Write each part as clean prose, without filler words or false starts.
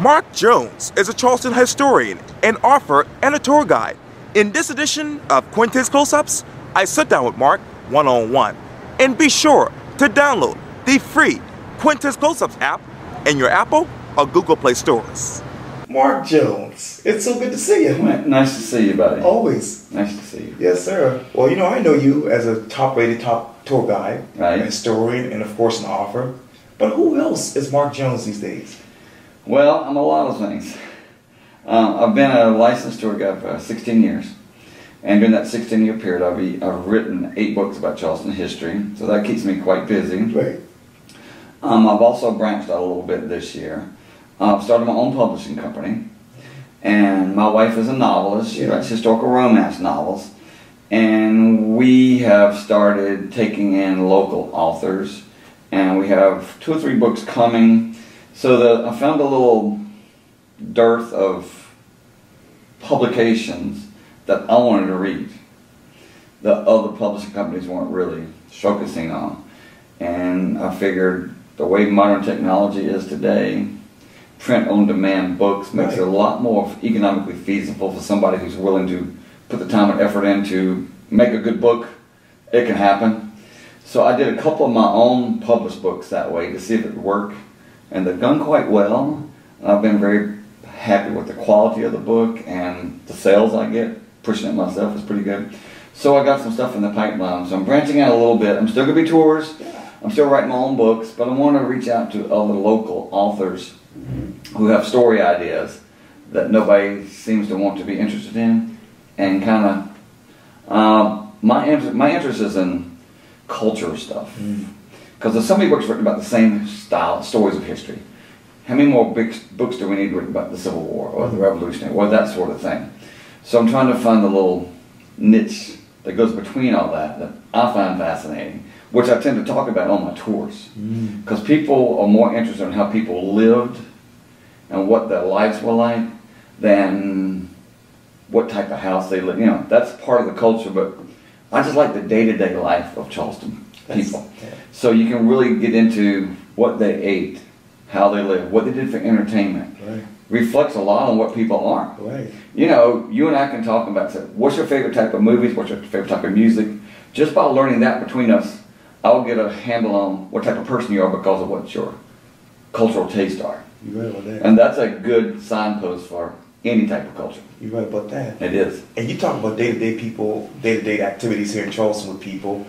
Mark Jones is a Charleston historian, an author, and a tour guide. In this edition of Quintin's Close-Ups, I sit down with Mark one-on-one. And be sure to download the free Quintin's Close-Ups app in your Apple or Google Play stores. Mark Jones, it's so good to see you. Nice to see you, buddy. Always. Nice to see you. Yes, sir. Well, you know, I know you as a top-rated tour guide, right, a historian, and of course an author. But who else is Mark Jones these days? Well, I'm a lot of things. I've been a licensed tour guide for 16 years. And during that 16-year period, I've written 8 books about Charleston history, so that keeps me quite busy. Right. I've also branched out a little bit this year. I've started my own publishing company, and my wife is a novelist. She writes historical romance novels, and we have started taking in local authors, and we have 2 or 3 books coming. So I found a little dearth of publications that I wanted to read that other publishing companies weren't really focusing on. And I figured the way modern technology is today, print-on-demand books makes it a lot more economically feasible for somebody who's willing to put the time and effort in to make a good book. It can happen. So I did a couple of my own published books that way to see if it would work. And they've done quite well. I've been very happy with the quality of the book, and the sales I get. Pushing it myself is pretty good. So I got some stuff in the pipeline. So I'm branching out a little bit. I'm still going to be tours. I'm still writing my own books, but I want to reach out to other local authors who have story ideas that nobody seems to want to be interested in. And kind of, my interest is in culture stuff. Because there's so many books written about the same style, stories of history. How many more books do we need written about the Civil War or the Revolutionary War, that sort of thing? So I'm trying to find the little niche that goes between all that I find fascinating, which I tend to talk about on my tours. Because people are more interested in how people lived and what their lives were like than what type of house they lived. You know, that's part of the culture, but I just like the day-to-day life of Charleston people. So you can really get into what they ate, how they lived, what they did for entertainment. Reflects a lot on what people are. You know, you and I can talk about, say, what's your favorite type of movies, what's your favorite type of music. Just by learning that between us, I'll get a handle on what type of person you are because of what your cultural tastes are. You're right about that. And that's a good signpost for any type of culture. You're right about that. It is. And you talk about day-to-day people, day-to-day activities here in Charleston with people.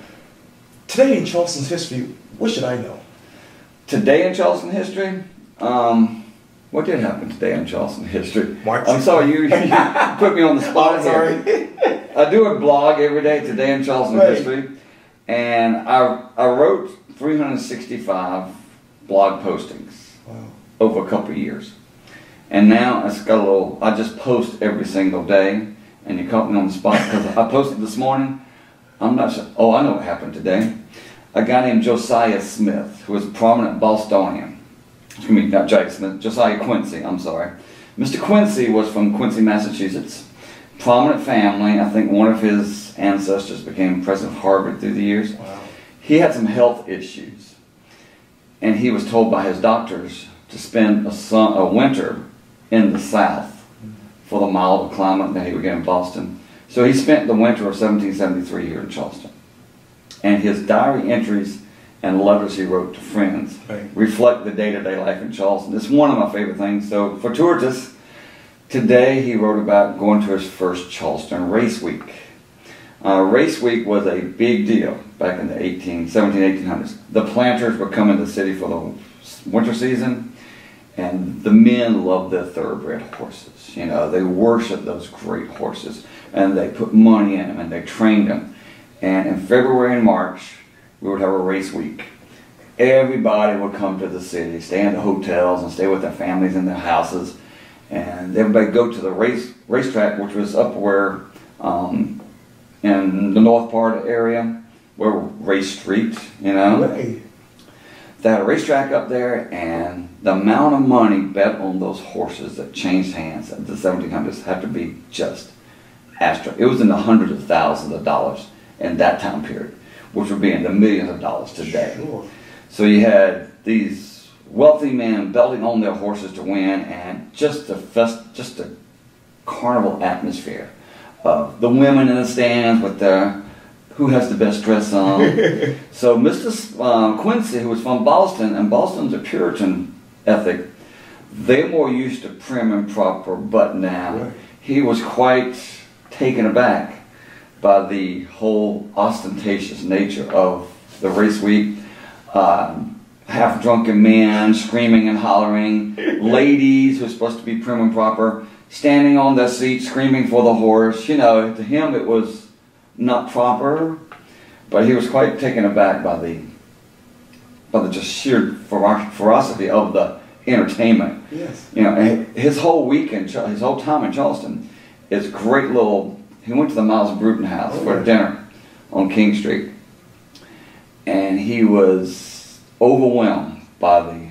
Today in Charleston's history, what should I know? Today in Charleston history? What did happen today in Charleston history? March. I'm sorry, you put me on the spot here. I do a blog every day, Today in Charleston history, and I wrote 365 blog postings over a couple of years. And now it's got a little, I just post every single day, and you caught me on the spot because I posted this morning. I'm not sure, I know what happened today. A guy named Josiah Smith, who was a prominent Bostonian. Excuse me, not Josiah Smith, Josiah Quincy, I'm sorry. Mr. Quincy was from Quincy, Massachusetts. Prominent family. I think one of his ancestors became president of Harvard through the years. He had some health issues, and he was told by his doctors to spend a winter in the South for the milder climate that he would get in Boston. So he spent the winter of 1773 here in Charleston. And his diary entries and letters he wrote to friends reflect the day-to-day life in Charleston. It's one of my favorite things. So for tourists, today he wrote about going to his first Charleston Race Week. Race Week was a big deal back in the 1800s. The planters would come into the city for the winter season, and the men loved their thoroughbred horses. You know, they worshiped those great horses, and they put money in them, and they trained them. And in February and March, we would have a race week. Everybody would come to the city, stay in the hotels, and stay with their families in their houses. And everybody go to the racetrack, which was up where, in the north part of the area, where Race Street, you know. They had a racetrack up there, and the amount of money bet on those horses that changed hands in the 1700s had to be just astronomical. It was in the hundreds of thousands of dollars in that time period, which would be in the millions of dollars today. So you had these wealthy men belting on their horses to win, and just a carnival atmosphere of the women in the stands with their who has the best dress on. So Mr. Quincy, who was from Boston, and Boston's a Puritan ethic, they're more used to prim and proper button down. Right. He was quite taken aback by the whole ostentatious nature of the race week. Half-drunken men screaming and hollering, ladies who are supposed to be prim and proper, standing on their seats screaming for the horse. You know, to him it was not proper, but he was quite taken aback by the just sheer ferocity of the entertainment. Yes. You know, his whole weekend, his whole time in Charleston is great little. He went to the Miles Bruton house for dinner on King Street, and he was overwhelmed by the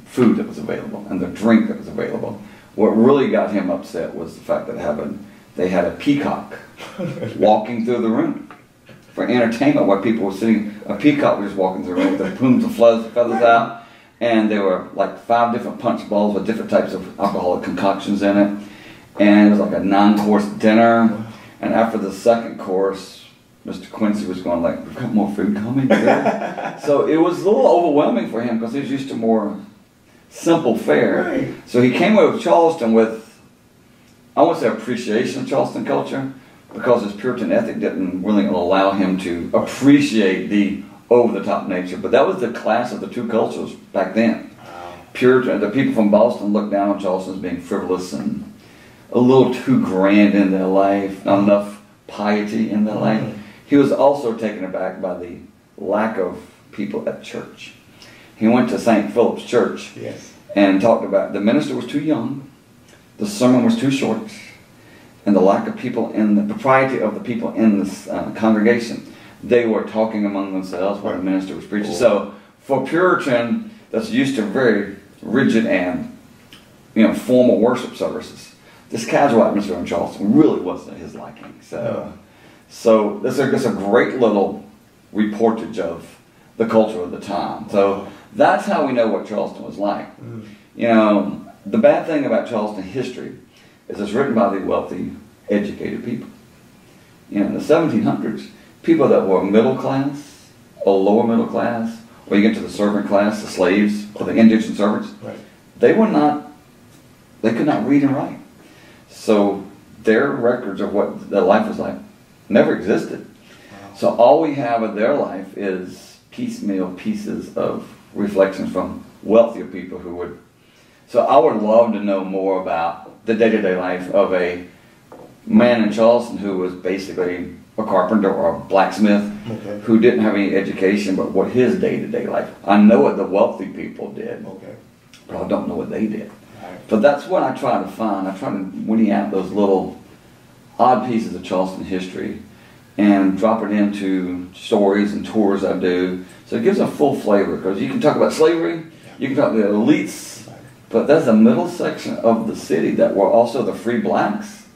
food that was available and the drink that was available. What really got him upset was the fact that they had a peacock walking through the room for entertainment while people were sitting. A peacock was walking through the room with the plumes of feathers out, and there were like 5 different punch bowls with different types of alcoholic concoctions in it, and it was like a 9-course dinner. And after the second course, Mr. Quincy was going like, "We've got more food coming." So it was a little overwhelming for him because he was used to more simple fare. Right. So he came away with Charleston with, I won't say appreciation of Charleston culture, because his Puritan ethic didn't really allow him to appreciate the over-the-top nature. But that was the class of the two cultures back then. Wow. Puritan, the people from Boston looked down on Charleston as being frivolous and a little too grand in their life, not enough piety in their life. He was also taken aback by the lack of people at church. He went to St. Philip's Church and talked about the minister was too young, the sermon was too short, and the lack of people in the propriety of the people in this congregation. They were talking among themselves while the minister was preaching. So for Puritan that's used to very rigid and formal worship services, this casual atmosphere in Charleston really wasn't his liking. So this is a great little reportage of the culture of the time. So that's how we know what Charleston was like. You know, the bad thing about Charleston history is it's written by the wealthy, educated people. You know, in the 1700s, people that were middle class or lower middle class, or you get to the servant class, the slaves or the indigent servants, they could not read and write. So their records of what their life was like never existed. Wow. So all we have of their life is piecemeal pieces of reflections from wealthier people who would. So I would love to know more about the day-to-day life of a man in Charleston who was basically a carpenter or a blacksmith who didn't have any education, but what his day-to-day life. I know what the wealthy people did, but I don't know what they did. But that's what I try to find. I try to weed out those little odd pieces of Charleston history and drop it into stories and tours I do. So it gives a full flavor, because you can talk about slavery, you can talk about the elites, but there's a middle section of the city that were also the free blacks.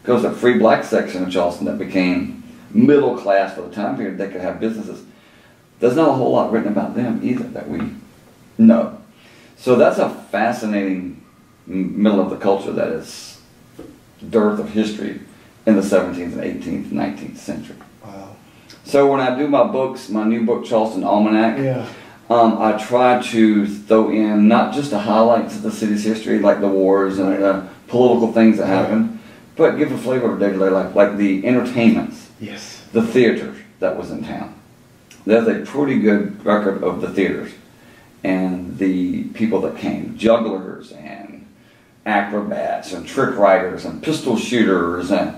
Because the free black section of Charleston that became middle class for the time period, they could have businesses. There's not a whole lot written about them either that we know. So that's a fascinating middle of the culture that is dearth of history in the 17th and 18th and 19th century. Wow. So when I do my books, my new book, Charleston Almanac, I try to throw in not just the highlights of the city's history, like the wars and the political things that happened, but give a flavor of day-to-day life, like the entertainments, the theater that was in town. There's a pretty good record of the theaters and the people that came, jugglers and acrobats and trick riders and pistol shooters, and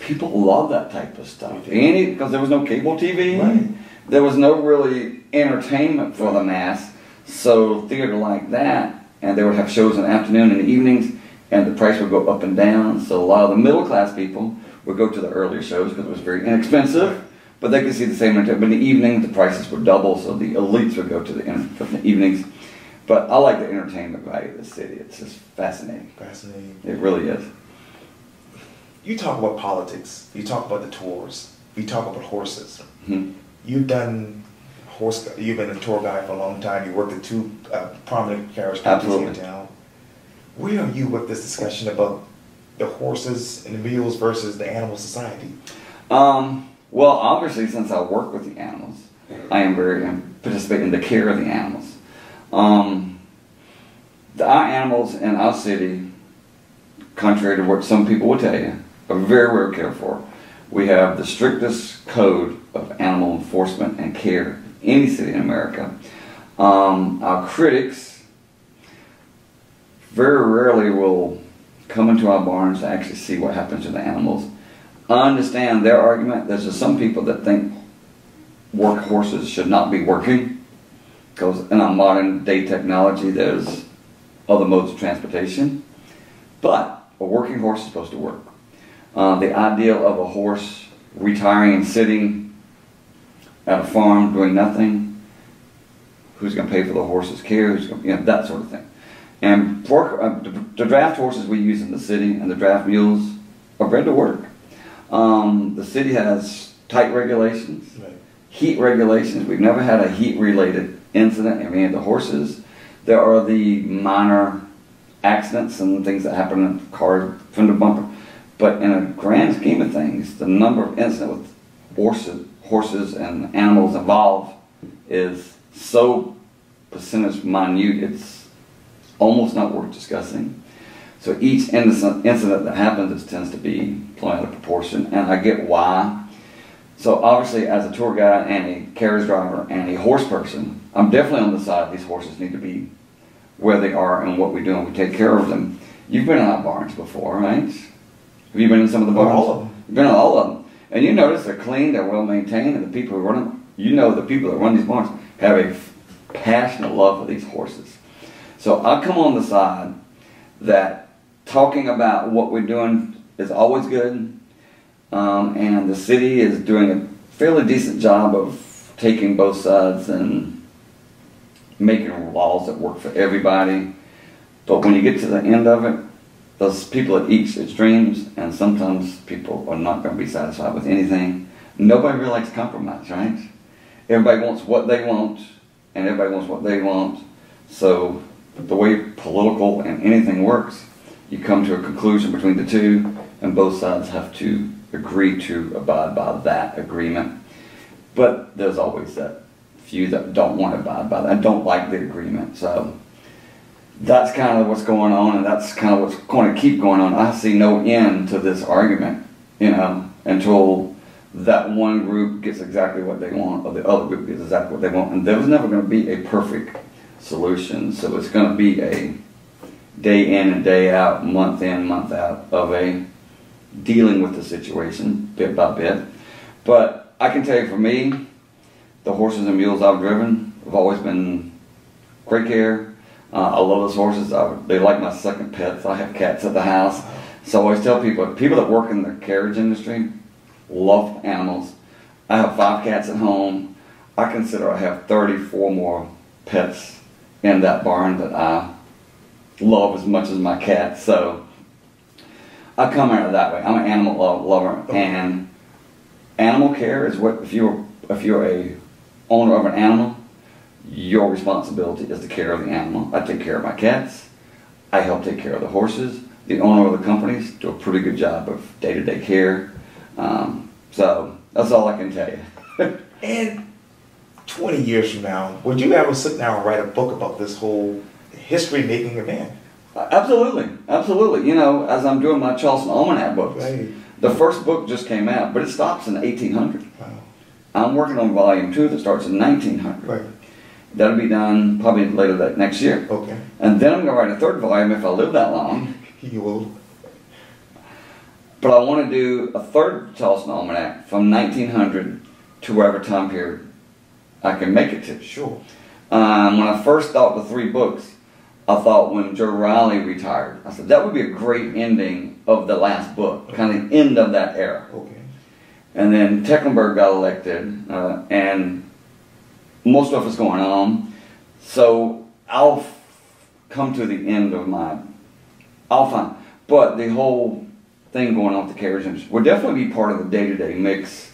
people love that type of stuff. Because there was no cable TV, there was no really entertainment for the mass, so theater like that, and they would have shows in the afternoon and the evenings, and the price would go up and down. So a lot of the middle class people would go to the earlier shows because it was very inexpensive, but they could see the same entertainment. But in the evening, the prices would double, so the elites would go to the evenings. But I like the entertainment value of the city. It's just fascinating. Fascinating. It really is. You talk about politics. You talk about the tours. You talk about horses. Mm-hmm. You've done horse. You've been a tour guide for a long time. You worked at two prominent carriage Absolutely. companies in town. Where are you with this discussion about the horses and the mules versus the animal society? Well, obviously, since I work with the animals, I am very participating in the care of the animals. Our animals in our city, contrary to what some people will tell you, are very, very cared for. We have the strictest code of animal enforcement and care in any city in America. Our critics very rarely will come into our barns to actually see what happens to the animals. I understand their argument. There's just some people that think work horses should not be working, because in our modern day technology there's other modes of transportation. But a working horse is supposed to work. The ideal of a horse retiring and sitting at a farm doing nothing, who's going to pay for the horse's care, who's going to, that sort of thing. And the draft horses we use in the city and the draft mules are bred to work. The city has tight regulations, right. Heat regulations. We've never had a heat-related incident in any of the horses. There are the minor accidents and things that happen in car fender bumper. But in a grand scheme of things, the number of incidents with horses and animals involved is so percentage minute, it's almost not worth discussing. So each incident that happens tends to be blown out of proportion, and I get why. So obviously, as a tour guide and a carriage driver and a horse person, I'm definitely on the side these horses need to be where they are and what we do, and we take care of them. You've been in our barns before, right? Have you been in some of the barns? All of them. You've been in all of them. And you notice they're clean, they're well maintained, and the people who run them, you know the people that run these barns have a passionate love for these horses. So I come on the side that talking about what we're doing is always good, and the city is doing a fairly decent job of taking both sides and making laws that work for everybody. But when you get to the end of it, there's people at each extremes, and sometimes people are not going to be satisfied with anything. Nobody really likes compromise, right? Everybody wants what they want, and everybody wants what they want. So the way political and anything works, you come to a conclusion between the two, and both sides have to agree to abide by that agreement. But there's always that few that don't want to abide by that and don't like the agreement. So that's kind of what's going on, and that's kind of what's going to keep going on. I see no end to this argument, until that one group gets exactly what they want, or the other group gets exactly what they want. And there's never going to be a perfect solution. So it's going to be a day in and day out, month in, month out of a dealing with the situation bit by bit. But I can tell you, for me, the horses and mules I've driven have always been great care. I love those horses. They like my second pets. I have cats at the house. So I always tell people that work in the carriage industry love animals. I have 5 cats at home. I consider I have 34 more pets in that barn that I love as much as my cats. So I come at it that way. I'm an animal lover, and animal care is what, if you're a owner of an animal, your responsibility is to care of the animal. I take care of my cats. I help take care of the horses. The owner of the companies do a pretty good job of day-to-day care. So that's all I can tell you. And 20 years from now, would you ever sit down and write a book about this whole history-making event? Absolutely, absolutely. As I'm doing my Charleston Almanac books, right. The first book just came out, but it stops in 1800. Wow. I'm working on volume 2 that starts in 1900. Right. That'll be done probably later that next year. Okay. And then I'm going to write a 3rd volume if I live that long. You will. But I want to do a 3rd Charleston Almanac from 1900 to whatever time period I can make it to. Sure. When I first thought the 3 books, I thought when Joe Riley retired, I said that would be a great ending of the last book, kind of the end of that era. Okay. And then Tecklenburg got elected, and most stuff is going on. So I'll come to the end of I'll find. But the whole thing going on with the carriage industry will definitely be part of the day-to-day mix.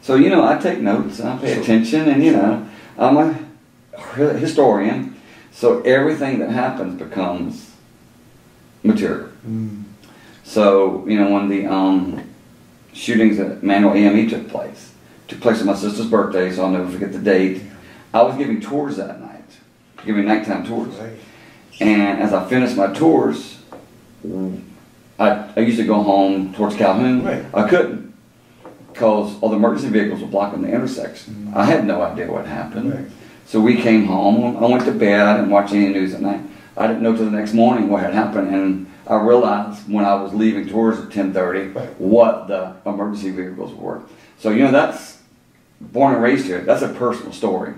So, I take notes and I pay attention, and, I'm a historian, so everything that happens becomes material. So, you know, when the shootings at Manual AME took place on my sister's birthday, so I'll never forget the date. I was giving tours that night, giving nighttime tours. Right. And as I finished my tours, I used to go home towards Calhoun. Right. I couldn't, because all the emergency vehicles were blocking the intersection. I had no idea what happened. Right. So we came home. I went to bed. I didn't watch any news at night. I didn't know till the next morning what had happened, and I realized when I was leaving tours at 10:30 what the emergency vehicles were. So, you know, that's born and raised here. That's a personal story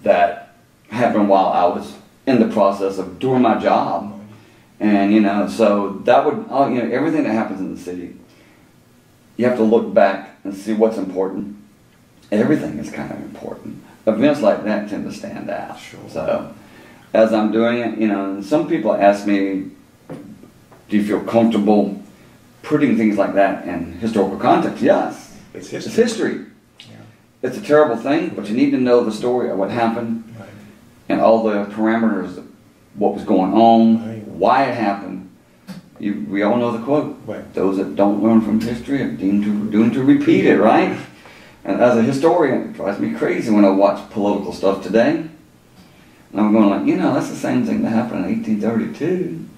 that happened while I was in the process of doing my job. And, you know, so that would, you know, everything that happens in the city, you have to look back and see what's important. Everything is kind of important. Events like that tend to stand out. Sure. So, as I'm doing it, you know, and some people ask me, do you feel comfortable putting things like that in historical context? Yes. It's history. It's history. Yeah. It's a terrible thing, but you need to know the story of what happened and all the parameters of what was going on, why it happened. We all know the quote. Right. Those that don't learn from history are doomed to repeat it, right? And as a historian, it drives me crazy when I watch political stuff today. And I'm going like, you know, that's the same thing that happened in 1832.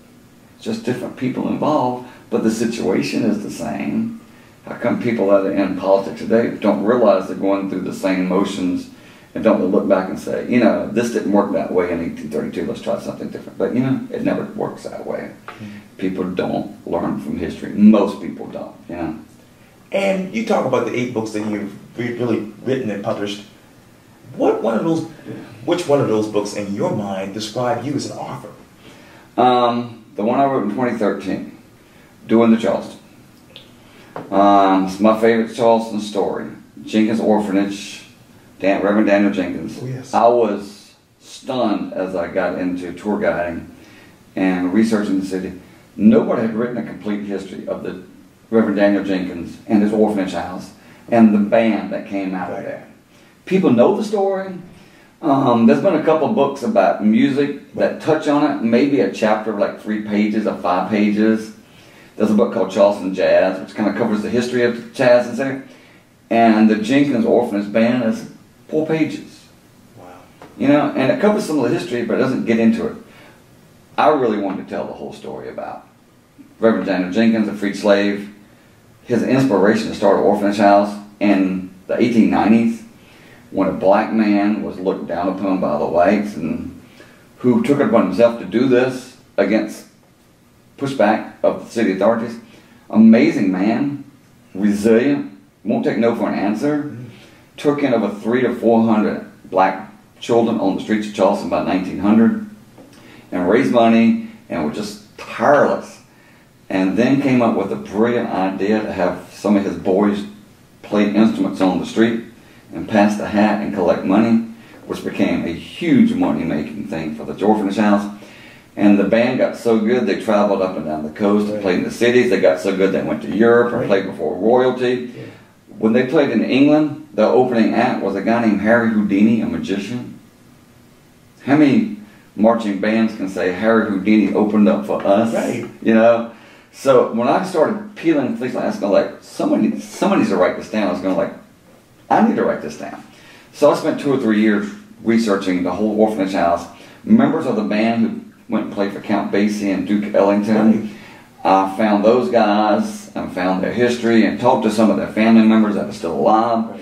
It's just different people involved, but the situation is the same. How come people that are in politics today don't realize they're going through the same motions and don't look back and say, you know, this didn't work that way in 1832, let's try something different. But, you know, it never works that way. People don't learn from history. Most people don't, you know. And you talk about the 8 books that you've really written and published. Which one of those books in your mind describe you as an author? The one I wrote in 2013, Doing the Charleston. It's my favorite Charleston story. Jenkins Orphanage, Reverend Daniel Jenkins. Oh, yes. I was stunned as I got into tour guiding and researching the city. Nobody had written a complete history of the Reverend Daniel Jenkins and his orphanage house and the band that came out of there. People know the story. There's been a couple books about music that touch on it, maybe a chapter of like 3 pages or 5 pages. There's a book called Charleston Jazz, which kind of covers the history of jazz and stuff. And the Jenkins Orphanage Band is 4 pages. Wow. You know, and it covers some of the history, but it doesn't get into it. I really wanted to tell the whole story about Reverend Daniel Jenkins, a freed slave, his inspiration to start an orphanage house in the 1890s, when a black man was looked down upon by the whites, and who took it upon himself to do this against pushback of the city authorities. Amazing man, resilient, won't take no for an answer. Took in over 300 to 400 black children on the streets of Charleston by 1900, and raised money, and was just tireless. And then came up with a brilliant idea to have some of his boys play instruments on the street and pass the hat and collect money, which became a huge money-making thing for the orphanage house. And the band got so good, they traveled up and down the coast and played in the cities. They got so good, they went to Europe and played before royalty. When they played in England, the opening act was a guy named Harry Houdini, a magician. How many marching bands can say Harry Houdini opened up for us? Right. You know? So when I started peeling things like that, I was going like, somebody needs to write this down. I was going like, I need to write this down. So I spent 2 or 3 years researching the whole orphanage house. Members of the band who went and played for Count Basie and Duke Ellington. I found those guys and found their history and talked to some of their family members that are still alive.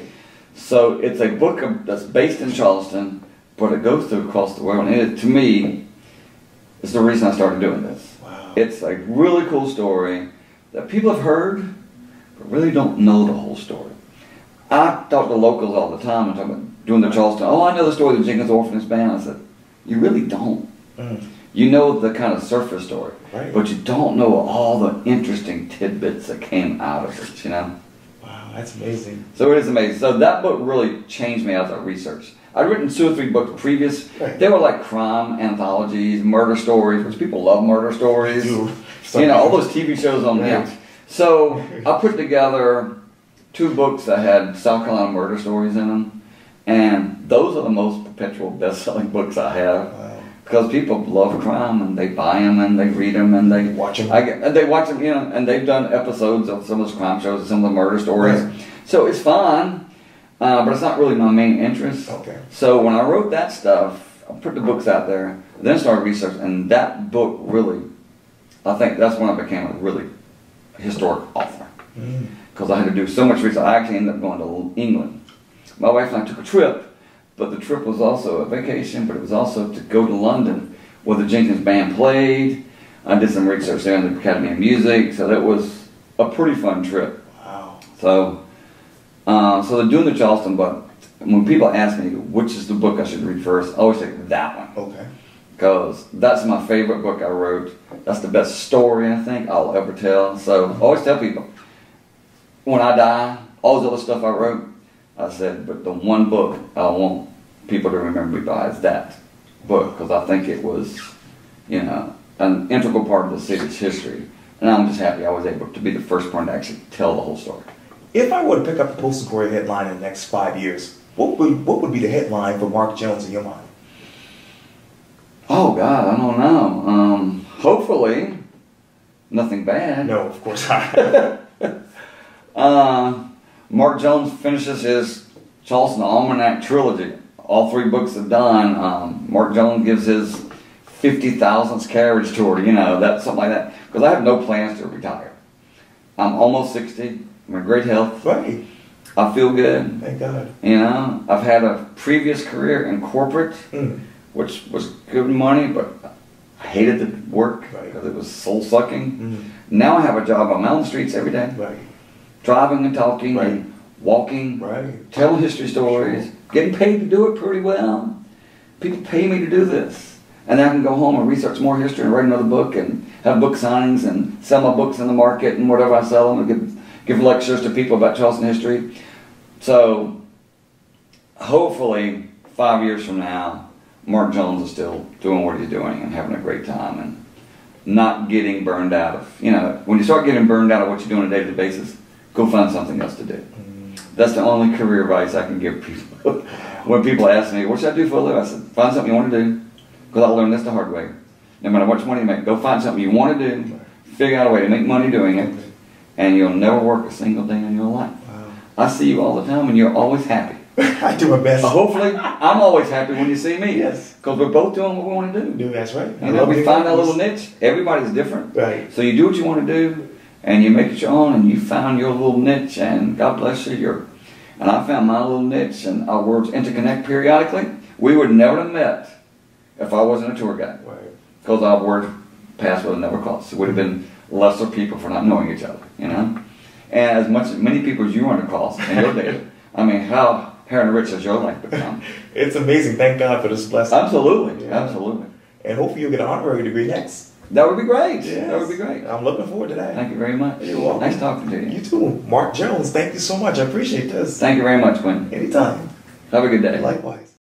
So it's a book that's based in Charleston, but it goes through across the world. And it, to me, is the reason I started doing this. Wow. It's a really cool story that people have heard, but really don't know the whole story. I talk to locals all the time and talk about doing the Charleston. Oh, I know the story of the Jenkins Orphanage Band. I said, you really don't. You know the kind of surface story, but you don't know all the interesting tidbits that came out of it, you know? Wow, that's amazing. So it is amazing. So that book really changed me as I researched. I'd written 2 or 3 books previous. They were like crime anthologies, murder stories, which people love murder stories. You know, all those TV shows on there. So I put together 2 books that had South Carolina murder stories in them, And those are the most perpetual best-selling books I have. Wow. Because people love crime, and they buy them, and they read them, and they watch them. And they watch them, you know, and they've done episodes of some of those crime shows and some of the murder stories. Right. So it's fun, but it's not really my main interest. Okay. So when I wrote that stuff, I put the books out there, then started researching, and that book really, I think that's when I became a really historic author. Because I had to do so much research. I actually ended up going to England. My wife and I took a trip. But the trip was also a vacation, but it was also to go to London where the Jenkins Band played. I did some research there in the Academy of Music, so that was a pretty fun trip. Wow. So they're doing the Charleston book. When people ask me which is the book I should read first, I always say that one. Okay. Because that's my favorite book I wrote. That's the best story I think I'll ever tell. So I always tell people, when I die, all this other stuff I wrote, I said, but the one book I want people to remember me by is that book, because I think it was, you know, an integral part of the city's history. And I'm just happy I was able to be the first one to actually tell the whole story. If I were to pick up the Postal Courier headline in the next 5 years, what would be the headline for Mark Jones in your mind? Oh, God, I don't know. Hopefully, nothing bad. No, of course not. Mark Jones finishes his Charleston Almanac trilogy. All 3 books are done. Mark Jones gives his 50,000th carriage tour, you know, something like that. Because I have no plans to retire. I'm almost 60. I'm in great health. Right. I feel good. Thank God. You know, I've had a previous career in corporate, which was good money, but I hated the work because it was soul-sucking. Now I have a job. I'm out on the streets every day. Right. Driving and talking and walking, telling history stories, getting paid to do it pretty well. People pay me to do this. And then I can go home and research more history and write another book and have book signings and sell my books in the market and whatever I sell them and give lectures to people about Charleston history. So hopefully 5 years from now, Mark Jones is still doing what he's doing and having a great time and not getting burned out of, you know, when you start getting burned out of what you do on a daily basis, go find something else to do. That's the only career advice I can give people. When people ask me, what should I do for a living? I said, find something you want to do. Because I learned this the hard way. No matter how much money you make, go find something you want to do, figure out a way to make money doing it, and you'll never work a single day in your life. Wow. I see you all the time, and you're always happy. I do my best. Hopefully, I'm always happy when you see me. Yes. Because we're both doing what we want to do. That's right. You know, we find our little niche. Everybody's different. Right. So you do what you want to do, and you make it your own, and you found your little niche, and God bless you. And I found my little niche, and our worlds interconnect periodically. We would never have met if I wasn't a tour guide. Right. Because our word paths would have never crossed. It would have been lesser people for not knowing each other, you know? And many people as you run across in your day, I mean, how and rich has your life become? It's amazing. Thank God for this blessing. Absolutely. Yeah. Absolutely. And hopefully you'll get an honorary degree next. That would be great. Yes. That would be great. I'm looking forward to that. Thank you very much. You're welcome. Nice talking to you. You too. Mark Jones, thank you so much. I appreciate this. Thank you very much, Quintin. Anytime. Have a good day. Likewise.